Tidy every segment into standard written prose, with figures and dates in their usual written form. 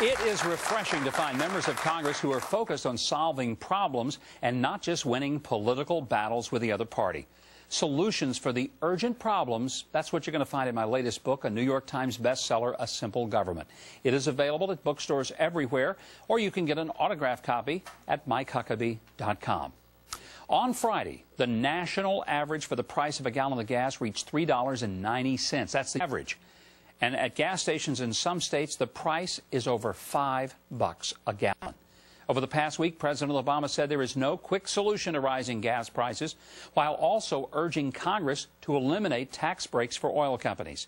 It is refreshing to find members of Congress who are focused on solving problems and not just winning political battles with the other party. Solutions for the urgent problems, that's what you're going to find in my latest book, a New York Times bestseller, A Simple Government. It is available at bookstores everywhere, or you can get an autographed copy at MikeHuckabee.com. On Friday, the national average for the price of a gallon of gas reached $3.90. That's the average. And at gas stations in some states, the price is over $5 a gallon. Over the past week, President Obama said there is no quick solution to rising gas prices, while also urging Congress to eliminate tax breaks for oil companies.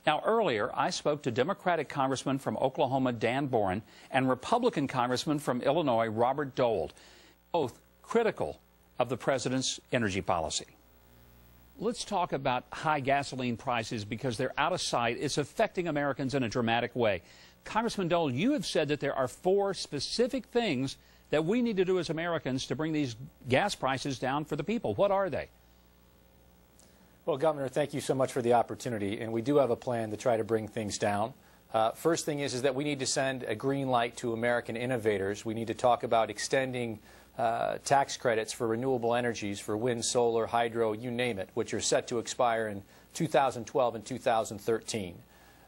Now, earlier, I spoke to Democratic Congressman from Oklahoma, Dan Boren, and Republican Congressman from Illinois, Robert Dold, both critical of the president's energy policy. Let's talk about high gasoline prices because they're out of sight. It's affecting Americans in a dramatic way. Congressman Dold, you have said that there are 4 specific things that we need to do as Americans to bring these gas prices down for the people. What are they? Well, Governor, thank you so much for the opportunity, and we do have a plan to try to bring things down. First thing is that we need to send a green light to American innovators. We need to talk about extending tax credits for renewable energies, for wind, solar, hydro, you name it, which are set to expire in 2012 and 2013.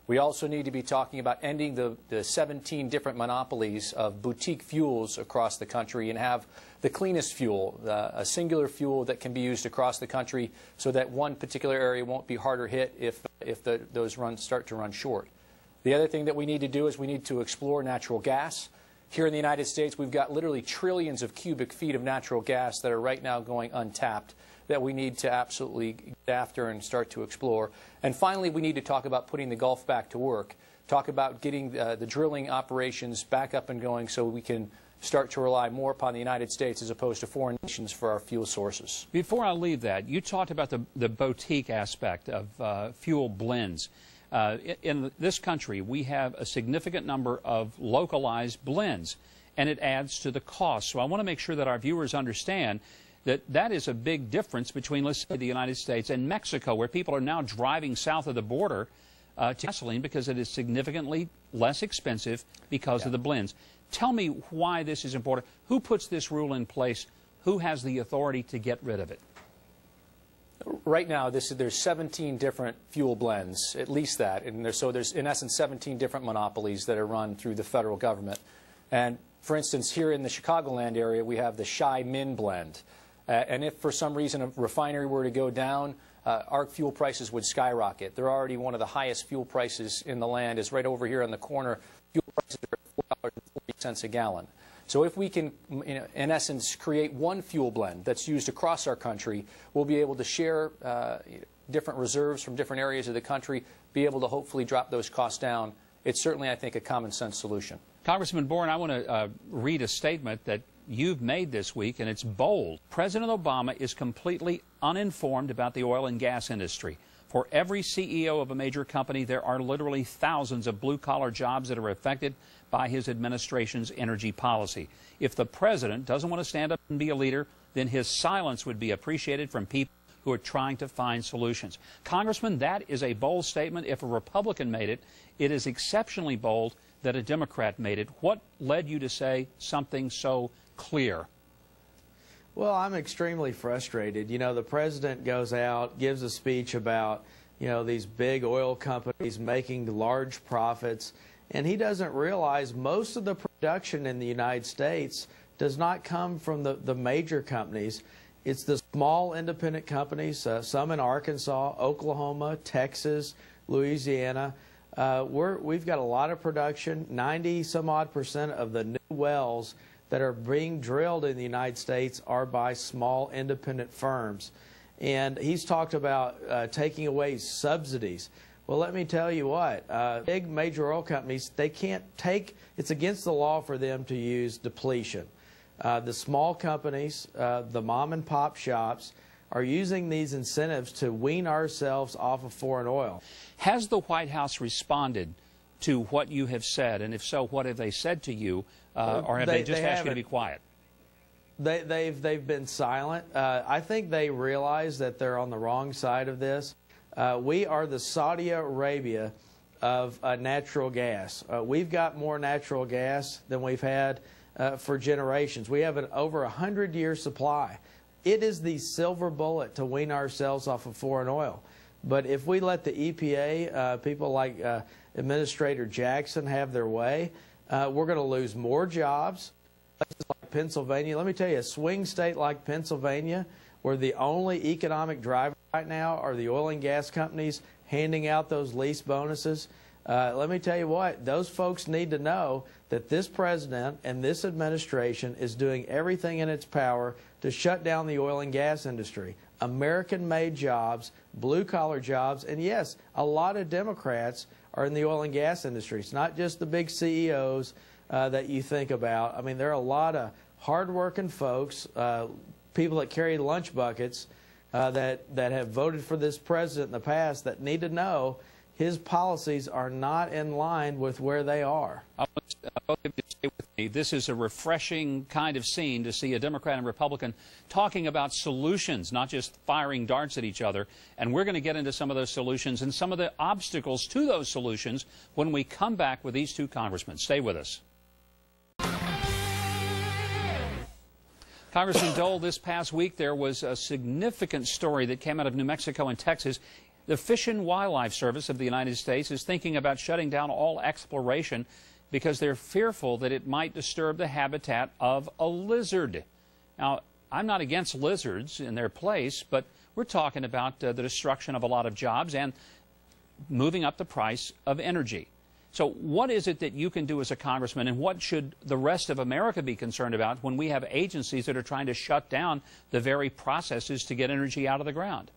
We also need to be talking about ending the 17 different monopolies of boutique fuels across the country and have the cleanest fuel, a singular fuel that can be used across the country so that one particular area won't be harder hit if those runs start to run short. The other thing that we need to do is we need to explore natural gas. Here in the United States, we've got literally trillions of cubic feet of natural gas that are right now going untapped that we need to absolutely get after and start to explore. And finally, we need to talk about putting the Gulf back to work, talk about getting the drilling operations back up and going so we can start to rely more upon the United States as opposed to foreign nations for our fuel sources. Before I leave that, you talked about the boutique aspect of fuel blends. In this country, we have a significant number of localized blends, and it adds to the cost. So I want to make sure that our viewers understand that that is a big difference between, let's say, the United States and Mexico, where people are now driving south of the border to gasoline because it is significantly less expensive because of the blends. Tell me why this is important. Who puts this rule in place? Who has the authority to get rid of it? Right now, there's 17 different fuel blends, at least that. And there's, in essence, 17 different monopolies that are run through the federal government. And, for instance, here in the Chicagoland area, we have the Chi-Min blend. And if, for some reason, a refinery were to go down, our fuel prices would skyrocket. They're already one of the highest fuel prices in the land. Is right over here on the corner. Fuel prices are at $4.40 a gallon. So if we can, in essence, create one fuel blend that's used across our country, we'll be able to share different reserves from different areas of the country, be able to hopefully drop those costs down. It's certainly, I think, a common sense solution. Congressman Boren, I want to read a statement that you've made this week, and it's bold. President Obama is completely uninformed about the oil and gas industry. For every CEO of a major company, there are literally thousands of blue-collar jobs that are affected by his administration's energy policy. If the president doesn't want to stand up and be a leader, then his silence would be appreciated from people who are trying to find solutions. Congressman, that is a bold statement. If a Republican made it, it is exceptionally bold that a Democrat made it. What led you to say something so clear? Well, I'm extremely frustrated. You know, the president goes out, gives a speech about, these big oil companies making large profits, and he doesn't realize most of the production in the United States does not come from the major companies. It's the small independent companies, some in Arkansas, Oklahoma, Texas, Louisiana. We've got a lot of production. 90-some-odd% of the new wells that are being drilled in the United States are by small independent firms. And he's talked about taking away subsidies. Well, let me tell you what, big major oil companies, they can't take, it's against the law for them to use depletion. The small companies, the mom and pop shops, are using these incentives to wean ourselves off of foreign oil. Has the White House responded to what you have said? And if so, what have they said to you? Or have they just asked you to be quiet? They've been silent. I think they realize that they're on the wrong side of this. We are the Saudi Arabia of natural gas. We've got more natural gas than we've had for generations. We have an over 100-year supply. It is the silver bullet to wean ourselves off of foreign oil. But if we let the EPA, people like Administrator Jackson, have their way, we're going to lose more jobs. Places like Pennsylvania, let me tell you, a swing state like Pennsylvania, where the only economic driver right now are the oil and gas companies handing out those lease bonuses. Let me tell you what, those folks need to know that this president and this administration is doing everything in its power to shut down the oil and gas industry. American-made jobs, blue-collar jobs, and yes, a lot of Democrats are in the oil and gas industry. It's not just the big CEOs that you think about. I mean, there are a lot of hard-working folks, people that carry lunch buckets that have voted for this president in the past that need to know his policies are not in line with where they are. I want to stay with me. This is a refreshing kind of scene to see a Democrat and Republican talking about solutions, not just firing darts at each other. And we're going to get into some of those solutions and some of the obstacles to those solutions when we come back with these two congressmen. Stay with us. Congressman Dold, this past week there was a significant story that came out of New Mexico and Texas. The Fish and Wildlife Service of the United States is thinking about shutting down all exploration because they're fearful that it might disturb the habitat of a lizard. Now, I'm not against lizards in their place, but we're talking about the destruction of a lot of jobs and moving up the price of energy. So what is it that you can do as a congressman, and what should the rest of America be concerned about when we have agencies that are trying to shut down the very processes to get energy out of the ground?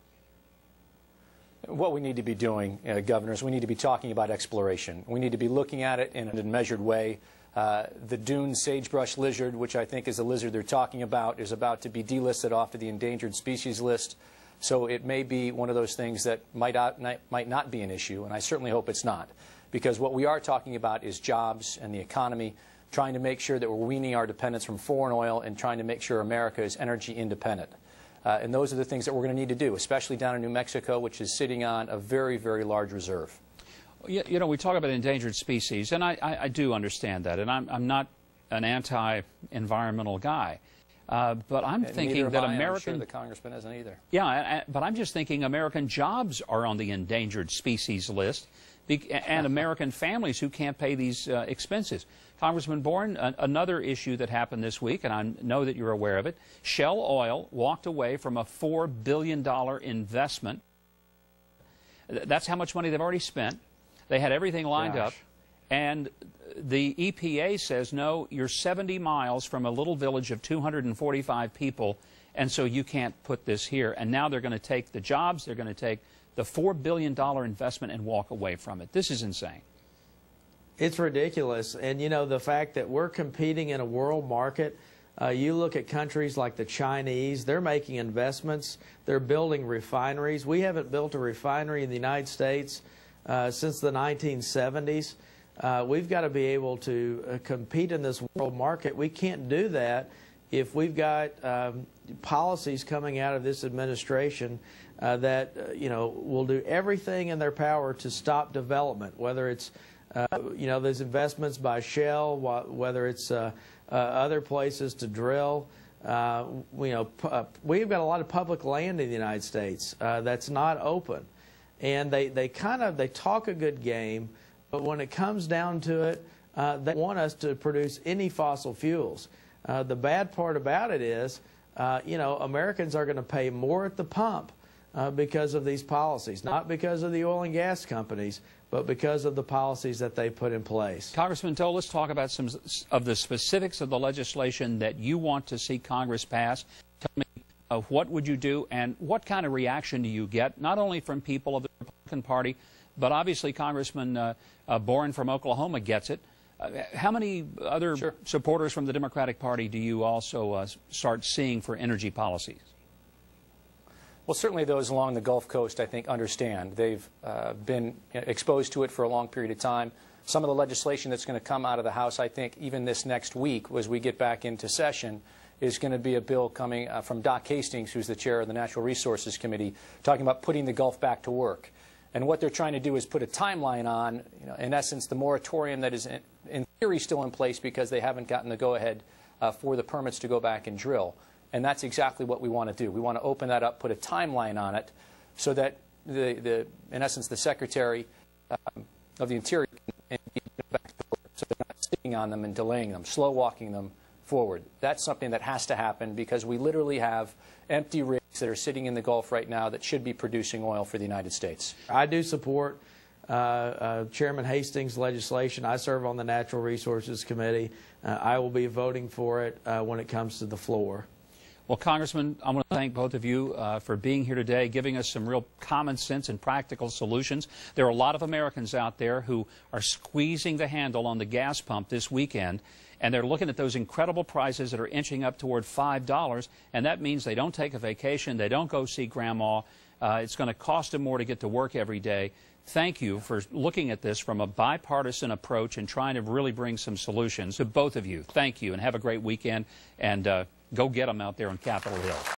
What we need to be doing, governors, we need to be talking about exploration. We need to be looking at it in a measured way. The dune sagebrush lizard, which I think is the lizard they're talking about, is about to be delisted off of the endangered species list. So it may be one of those things that might not be an issue, and I certainly hope it's not. Because what we are talking about is jobs and the economy, trying to make sure that we're weaning our dependence from foreign oil and trying to make sure America is energy independent. And those are the things that we're going to need to do, especially down in New Mexico, which is sitting on a very, very large reserve. You know, we talk about endangered species, and I do understand that, and I'm not an anti-environmental guy. But I'm thinking that American... I'm sure the congressman isn't either. Yeah, but I'm just thinking American jobs are on the endangered species list, and American families who can't pay these expenses. Congressman Boren, another issue that happened this week, and I know that you're aware of it, Shell Oil walked away from a $4 billion investment. That's how much money they've already spent. They had everything lined up, and the EPA says, no, you're 70 miles from a little village of 245 people, and so you can't put this here. And now they're going to take the jobs, they're going to take the $4 billion investment and walk away from it. This is insane. It's ridiculous. And, you know, the fact that we're competing in a world market, you look at countries like the Chinese, they're making investments, they're building refineries. We haven't built a refinery in the United States since the 1970s. We've got to be able to compete in this world market. We can't do that if we've got policies coming out of this administration that, you know, will do everything in their power to stop development, whether it's, you know, there's investments by Shell, whether it's other places to drill. We've got a lot of public land in the United States that's not open. And they talk a good game, but when it comes down to it, they want us to produce any fossil fuels. The bad part about it is, you know, Americans are going to pay more at the pump because of these policies, not because of the oil and gas companies, but because of the policies that they put in place. Congressman Dold, let's talk about some of the specifics of the legislation that you want to see Congress pass. Tell me, what would you do, and what kind of reaction do you get, not only from people of the Republican Party, but obviously Congressman Boren from Oklahoma gets it. How many other supporters from the Democratic Party do you also start seeing for energy policies? Well, certainly those along the Gulf Coast, I think, understand. They've been exposed to it for a long period of time. Some of the legislation that's going to come out of the House, I think, even this next week, as we get back into session, is going to be a bill coming from Doc Hastings, who's the chair of the Natural Resources Committee, talking about putting the Gulf back to work. And what they're trying to do is put a timeline on, in essence, the moratorium that is in theory still in place because they haven't gotten the go-ahead for the permits to go back and drill. And that's exactly what we want to do. We want to open that up, put a timeline on it, so that, in essence, the Secretary of the Interior can get back to work, so they're not sitting on them and delaying them, slow-walking them forward. That's something that has to happen because we literally have empty rigs that are sitting in the Gulf right now that should be producing oil for the United States. I do support Chairman Hastings' legislation. I serve on the Natural Resources Committee. I will be voting for it when it comes to the floor. Well, Congressman, I want to thank both of you for being here today, giving us some real common sense and practical solutions. There are a lot of Americans out there who are squeezing the handle on the gas pump this weekend, and they're looking at those incredible prices that are inching up toward $5, and that means they don't take a vacation, they don't go see Grandma. It's going to cost them more to get to work every day. Thank you for looking at this from a bipartisan approach and trying to really bring some solutions to both of you. Thank you, and have a great weekend, and go get them out there on Capitol Hill.